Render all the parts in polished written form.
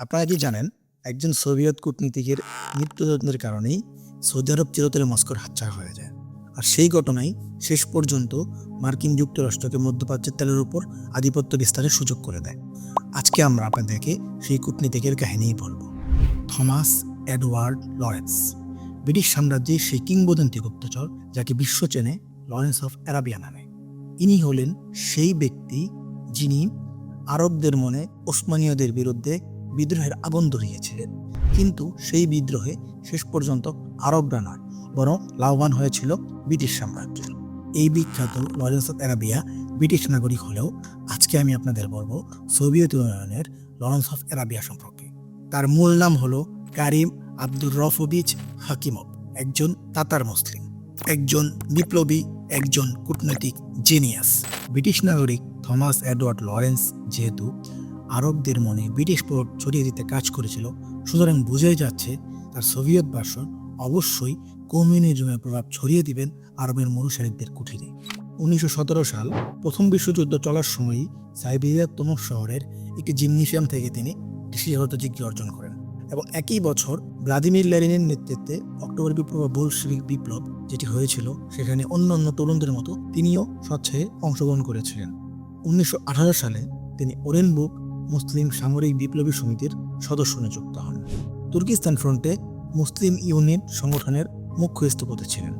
আপনারা কি জানেন, একজন সোভিয়েত কূটনীতিকের মৃত্যুদণ্ডের কারণেই সৌদি আরব চিরতরে মস্কোর হাতছাড়া হয়ে যায়। আর সেই ঘটনাই শেষ পর্যন্ত মার্কিন যুক্তরাষ্ট্রকে মধ্যপ্রাচ্যের তেলের উপর আধিপত্য বিস্তারের সুযোগ করে দেয়। আজকে আমরা আপনাদেরকে সেই কূটনীতিকের কাহিনীই বলবো। থমাস এডওয়ার্ড লরেন্স, ব্রিটিশ সাম্রাজ্যের সেই কিংবদন্তি গুপ্তচর যাকে বিশ্ব চেনে লরেন্স অফ অ্যারাবিয়া নামে। ইনি হলেন সেই ব্যক্তি যিনি আরবদের মনে ওসমানীয়দের বিরুদ্ধে বিদ্রোহের আগুন ধরিয়েছিলেন। কিন্তু সেই বিদ্রোহে শেষ পর্যন্ত আরবরা নয়, বরং লাভবান হয়েছিল ব্রিটিশ সাম্রাজ্য। এই বিখ্যাত লরেন্স অফ অ্যারাবিয়া ব্রিটিশ নাগরিক হলেও আজকে আমি আপনাদের বলবো সোভিয়েত ইউনিয়নের লরেন্স অফ অ্যারাবিয়া সম্পর্কে। তার মূল নাম হলো কারিম আব্দুর রফোভিচ হাকিমভ। একজন তাতার মুসলিম, একজন বিপ্লবী, একজন কূটনৈতিক জিনিয়াস। ব্রিটিশ নাগরিক থমাস এডওয়ার্ড লরেন্স যেহেতু আরবদের মনে ব্রিটিশ প্রভাব ছড়িয়ে দিতে কাজ করেছিল, সুতরাং বোঝাই যাচ্ছে তার সোভিয়েত ভার্সন অবশ্যই কমিউনিজমের প্রভাব ছড়িয়ে দিবেন আরবের মরুশালীদের কুঠিরে। 1917 সাল প্রথম বিশ্বযুদ্ধ চলার সময়ই সাইবেরিয়ার তমক শহরের একটি জিমনেশিয়াম থেকে তিনি শিক্ষাগত ডিগ্রি অর্জন করেন এবং একই বছর ভ্লাদিমির লেনিনের নেতৃত্বে অক্টোবর বিপ্লব বা বলশেভিক বিপ্লব যেটি হয়েছিল, সেখানে অন্যান্য তরুণদের মতো তিনিও স্বেচ্ছায় অংশগ্রহণ করেছিলেন। 1918 সালে তিনি ওরেনবুর্গ মুসলিম সামরিক বিপ্লবী সমিতির সদস্য নিযুক্ত হন। তুর্কিস্তান ফ্রন্টে মুসলিম ইউনিট সংগঠনের মুখ্য স্থপতি ছিলেন।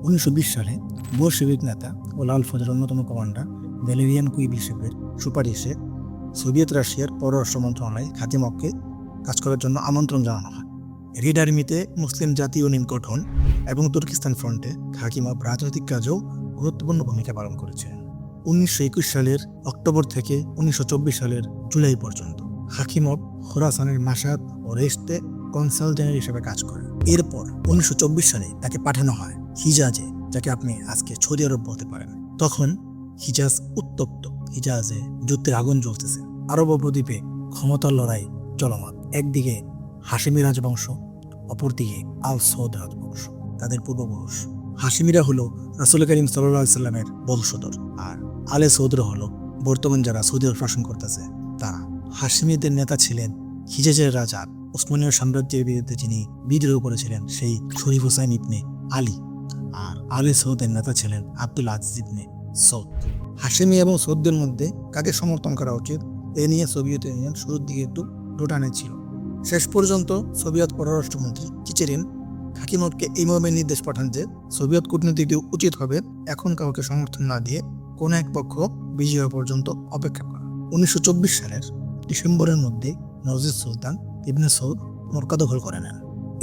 1920 সালে বলশেভিক নেতা ও লাল ফৌজের অন্যতম কমান্ডার ভ্যালেরিয়ান কুইবিসেভের সুপারিশে সোভিয়েত রাশিয়ার পররাষ্ট্র মন্ত্রণালয়ে খাকিমভকে কাজ করার জন্য আমন্ত্রণ জানানো হয়। রেড আর্মিতে মুসলিম জাতীয় ইউনিট গঠন এবং তুর্কিস্তান ফ্রন্টে খাকিমভ রাজনৈতিক কাজেও গুরুত্বপূর্ণ ভূমিকা পালন করেছিলেন। 1921 সালের অক্টোবর থেকে 1924 সালের জুলাই পর্যন্ত হাকিমভ খোরাসানের মাসাদ ও রেস্টে কনসাল জেনারেল হিসেবে কাজ করেন। এরপর 1924 সালে তাকে পাঠানো হয় হিজাজে, যাকে আপনি আজকে সৌদি আরব বলতে পারেন। তখন হিজাজ উত্তপ্ত, হিজাজে যুদ্ধের আগুন জ্বলতেছে। আরব উপদ্বীপে ক্ষমতার লড়াই চলমান। একদিকে হাশেমি রাজবংশ, অপরদিকে আল সৌদ রাজবংশ, তাদের পূর্বপুরুষ। হাশেমিরা হলো রাসূল করিম সাল্লাল্লাহু আলাইহি সাল্লামের বংশধর, আর আলে সৌদরা হলো বর্তমান যারা সৌদি আরব শাসন করতেছে তারা। হাশেমিদের নেতা ছিলেন হিজাজের রাজা ওসমানীয় সাম্রাজ্যের বিরুদ্ধে যিনি বিদ্রোহ করেছিলেন সেই শরীফ হুসাইন ইবনে আলী, আর আলে সৌদের নেতা ছিলেন আব্দুল আজিজ ইবনে সৌদ। হাশেমি এবং সৌদদের মধ্যে কাকে সমর্থন করা উচিত এ নিয়ে সোভিয়েত ইউনিয়ন শুরুর দিকে একটু দোটানে ছিল। শেষ পর্যন্ত সোভিয়েত পররাষ্ট্রমন্ত্রী চিচেরিন খাকিমভকে এই মর্মে নির্দেশ পাঠান যে সোভিয়েত কূটনীতিকদের উচিত হবে এখন কাউকে সমর্থন না দিয়ে কোন এক পক্ষ বিজয় হওয়া পর্যন্ত অপেক্ষা করা। 1924 সালের ডিসেম্বরের মধ্যে নজির সুলতান ইবনে সৌদ মক্কা দখল করে নেন।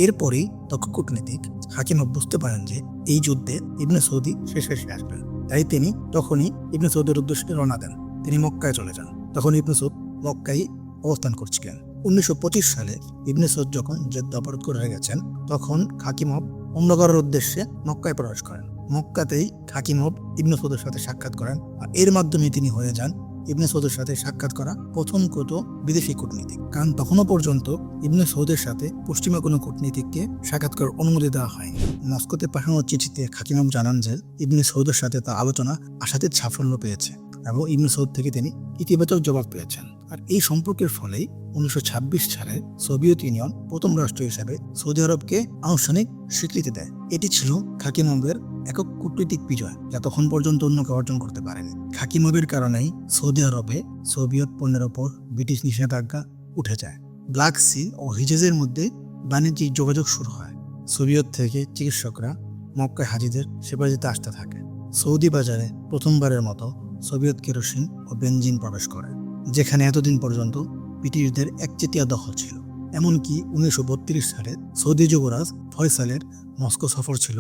এরপরেই দক্ষ কূটনীতিক হাকিমভ বুঝতে পারেন যে এই যুদ্ধে ইবনে সৌদি শেষে আসবেন, তাই তিনি তখনই ইবনে সৌদের উদ্দেশ্যে রওনা দেন। তিনি মক্কায় চলে যান। তখন ইবনে সৌদ মক্কায় অবস্থান করছিলেন। 1925 সালে ইবনে সৌদ যখন যুদ্ধ অবরোধ করে গেছেন, তখন হাকিমভ অন্য করার উদ্দেশ্যে মক্কায় প্রবেশ করেন। মক্কাতেই হাকিমভ ইবনে সৌদের সাথে সাক্ষাৎ করেন, আর এর মাধ্যমে তিনি হয়ে যান ইবনে সৌদের সাথে সাক্ষাৎ করা প্রথম কত বিদেশি কূটনীতিক। কারণ তখনও পর্যন্ত ইবনে সৌদের সাথে পশ্চিমা কোনো কূটনীতিককে সাক্ষাৎ করার অনুমতি দেওয়া হয়নি। মস্কোতে পাঠানো চিঠিতে হাকিমভ জানান যে ইবনে সৌদের সাথে তার আলোচনা আশাতীত সাফল্য পেয়েছে এবং ইবনে সৌদ থেকে তিনি ইতিবাচক জবাব পেয়েছেন। আর এই সম্পর্কের ফলেই 1926 সালে সোভিয়েত ইউনিয়ন প্রথম রাষ্ট্র হিসেবে সৌদি আরবকে আনুষ্ঠানিক স্বীকৃতি দেয়। এটি ছিল খাকিমভের একক কূটনৈতিক বিজয়, যা তখন পর্যন্ত অন্য কেউ অর্জন করতে পারেনি। খাকিমভের কারণেই সৌদি আরবে সোভিয়েত পণ্যের ওপর ব্রিটিশ নিষেধাজ্ঞা উঠে যায়। ব্ল্যাক সি ও হিজাজের মধ্যে বাণিজ্যিক যোগাযোগ শুরু হয়। সোভিয়েত থেকে চিকিৎসকরা মক্কায় হাজিদের সেবা দিতে আসতে থাকে। সৌদি বাজারে প্রথমবারের মতো সোভিয়েত কেরোসিন ও বেনজিন প্রবেশ করে, যেখানে এতদিন পর্যন্ত ব্রিটিশদের একচেটিয়া দখল ছিল। এমনকি 1932 সালে সৌদি যুবরাজ ফয়সালের মস্কো সফর ছিল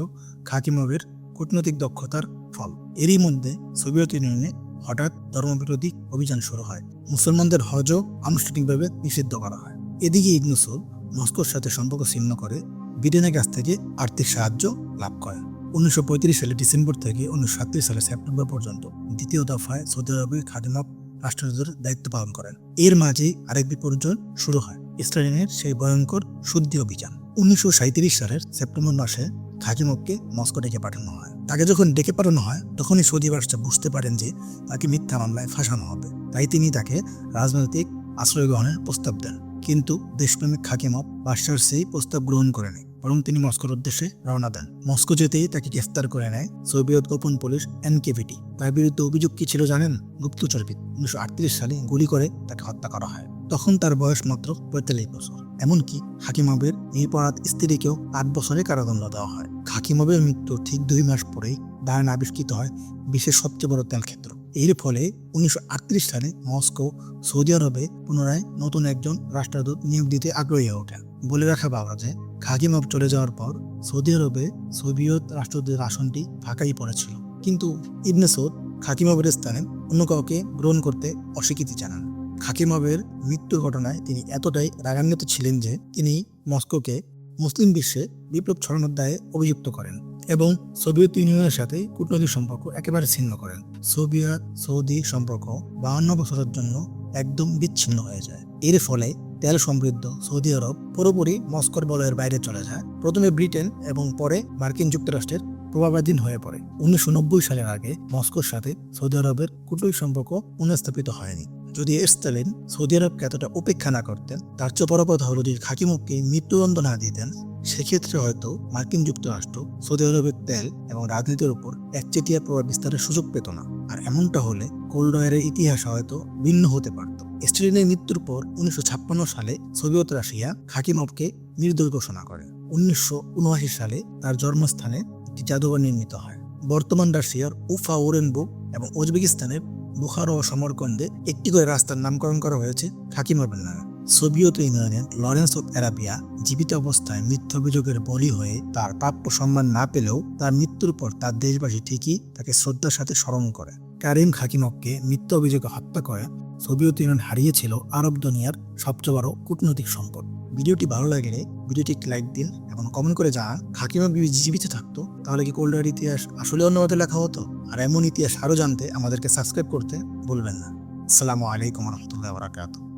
খাকিমভের কূটনৈতিক দক্ষতার ফল। এরই মধ্যে সোভিয়েত ইউনিয়নে হঠাৎ ধর্মবিরোধী অভিযান শুরু হয়। মুসলমানদের হজও আনুষ্ঠানিকভাবে নিষিদ্ধ করা হয়। এদিকে ইবনে সৌদ মস্কোর সাথে সম্পর্ক ছিন্ন করে ব্রিটেনের কাছ থেকে আর্থিক সাহায্য লাভ করেন। 1935 সালে ডিসেম্বর থেকে 1937 সালে সেপ্টেম্বর পর্যন্ত দ্বিতীয় দফায় সৌদি আরবে খাকিমভ রাষ্ট্রদূতের দায়িত্ব পালন করেন। এর মাঝেই আরেক বিপর্যয় শুরু হয়, স্টালিনের সেই ভয়ঙ্কর শুদ্ধি অভিযান। 1937 সালের সেপ্টেম্বর মাসে খাকিমভকে মস্কো ডেকে পাঠানো হয়। তাকে যখন ডেকে পাঠানো হয়, তখনই সৌদি বাদশা বুঝতে পারেন যে তাকে মিথ্যা মামলায় ফাঁসানো হবে, তাই তিনি তাকে রাজনৈতিক আশ্রয় গ্রহণের প্রস্তাব দেন। কিন্তু দেশপ্রেমিক খাকিমভ বাদশার সেই প্রস্তাব গ্রহণ করে নেয়, বরং তিনি মস্কোর উদ্দেশ্যে রওনা দেন। মস্কো যেতেই তাকে গ্রেফতার করে নেয় সোভিয়েত গোপন পুলিশ এনকেভিডি। তার বিরুদ্ধে অভিযোগ কি ছিল জানেন? গুপ্তচরবৃত্তি। 1938 সালে গুলি করে তাকে হত্যা করা হয়। তখন তার বয়স মাত্র 45 বছর। এমনকি খাকিমভের নিরপরাধ স্ত্রীকেও 8 বছরের কারাদণ্ড দেওয়া হয়। খাকিমভের মৃত্যুর ঠিক 2 মাস পরেই দারুণ আবিষ্কৃত হয় বিশ্বের সবচেয়ে বড় তেল ক্ষেত্র। এর ফলে 1938 সালে মস্কো সৌদি আরবে পুনরায় নতুন একজন রাষ্ট্রদূত নিয়োগ দিতে আগ্রহী হয়ে ওঠে। বলে রাখা ভালো যে খাকিমভ চলে যাওয়ার পর সৌদি আরবে সোভিয়েত রাষ্ট্রদূতের আসনটি ফাঁকাই পড়েছিল। কিন্তু ইবনে সৌদ খাকিমভের স্থানে অন্য কাউকে গ্রহণ করতে অস্বীকৃতি জানান। খাকিমভের মৃত্যুর ঘটনায় তিনি এতটাই রাগান্বিত ছিলেন যে তিনি মস্কোকে মুসলিম বিশ্বে বিপ্লব ছড়ানোর দায়ে অভিযুক্ত করেন এবং সোভিয়েত ইউনিয়নের সাথে কূটনৈতিক সম্পর্ক একেবারে ছিন্ন করেন। সোভিয়েত সৌদি সম্পর্ক 52 বছরের জন্য একদম বিচ্ছিন্ন হয়ে যায়। এর ফলে তেল সমৃদ্ধ সৌদি আরব পুরোপুরি মস্কোর বলয়ের বাইরে চলে যায়। প্রথমে ব্রিটেন এবং পরে মার্কিন যুক্তরাষ্ট্রের প্রভাবাধীন হয়ে পড়ে। 1990 সালের আগে মস্কোর সাথে সৌদি আরবের কূটনৈতিক সম্পর্ক পুনঃস্থাপিত হয়নি। যদি স্টালিন সৌদি আরবকে এতটা উপেক্ষা না করতেন, তার চেয়ে বড় কথা হলো যদি খাকিমভকে মৃত্যুদণ্ড না দিতেন, সেক্ষেত্রে হয়তো মার্কিন যুক্তরাষ্ট্র সৌদি আরবের তেল এবং রাজনীতির উপর একচেটিয়া প্রভাব বিস্তারের সুযোগ পেত না। আর এমনটা হলে কোল্ড ওয়ারের ইতিহাস হয়তো ভিন্ন হতে পারত। স্টালিনের মৃত্যুর পর 1956 সালে সোভিয়েত রাশিয়া খাকিমভকে নির্দোষ ঘোষণা করে। 1979 সালে তার জন্মস্থানে একটি জাদুঘর নির্মিত হয়। বর্তমান রাশিয়ার উফা, ওরেনবুর্গ এবং উজবেকিস্তানের বুখারা ও সমরকন্দে একটি করে রাস্তার নামকরণ করা হয়েছে খাকিমভের নামে। সোভিয়েত ইউনিয়নের লরেন্স অফ অ্যারাবিয়া জীবিত অবস্থায় মিথ্যা অভিযোগের বলি হয়ে তার প্রাপ্য সম্মান না পেলেও তার মৃত্যুর পর তার দেশবাসী ঠিকই তাকে শ্রদ্ধার সাথে স্মরণ করে। কারিম খাকিমভকে মিথ্যা অভিযোগে হত্যা করে সোভিয়েত ইউনিয়ন হারিয়েছিল আরব দুনিয়ার সবচেয়ে বড় কূটনৈতিক সম্পদ। ভিডিওটি ভালো লাগলে ভিডিওটি লাইক দিন এবং কমেন্ট করে জানান খাকিমভ জীবিত থাকতো তাহলে কি কোল্ড ওয়ার ইতিহাস আসলে অন্যভাবে লেখা হতো? আর এমন ইতিহাস আরও জানতে আমাদেরকে সাবস্ক্রাইব করতে ভুলবেন না। আসসালামু আলাইকুম রহমতুল্লাহ বারাকাতুহু।